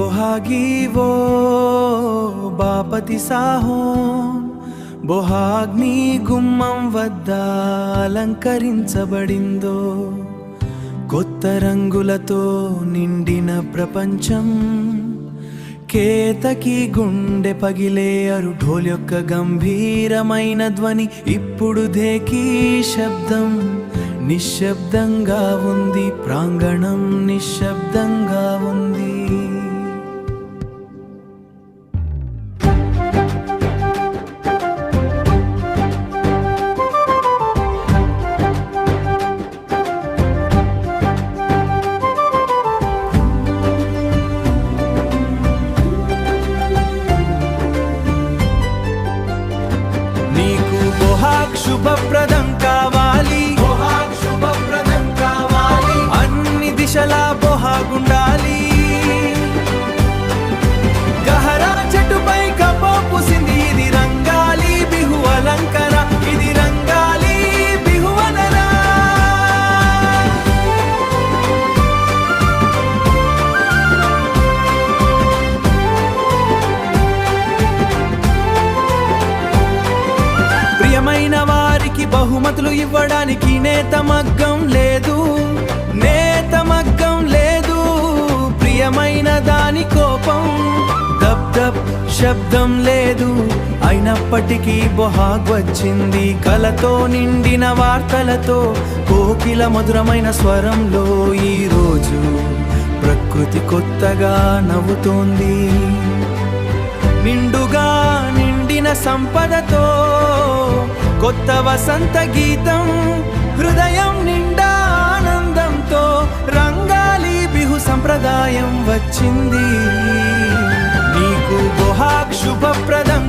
బొహాగి వో బాపతి సాహో బొహాగ్ని గుమ్మం వద్ద అలంకరించబడిందో కొత్త రంగులతో నిండిన ప్రపంచం కేతకి గుండె పగిలే అరు ఢోల్ యొక్క గంభీరమైన ధ్వని ఇప్పుడు ధేకీ శబ్దం నిశ్శబ్దంగా ఉంది ప్రాంగణం నిశ్శబ్దంగా ఉంది శుభప్రదం కావాలి శుభప్రదం కావాలి అన్ని దిశలా బొహాగుండాలి గహరా చెట్టుపై కపో పూసింది ఇది రంగాలి బిహు అలంకర ఇది రంగాలి బిహువనరా ప్రియమైన బహుమతులు ఇవ్వడానికి నేత మగ్గం లేదు ప్రియమైన దాని కోపం దబ్ దబ్ శబ్దం లేదు అయినప్పటికీ బొహాగ్ వచ్చింది కలతో నిండిన వార్తలతో కోకిల మధురమైన స్వరంలో ఈరోజు ప్రకృతి కొత్తగా నవ్వుతోంది నిండుగా నిండిన సంపదతో కొత్త వసంత గీతం హృదయం నిండా ఆనందంతో రంగాలి బిహు సంప్రదాయం వచ్చింది నీకు బొహాగ్ శుభప్రదం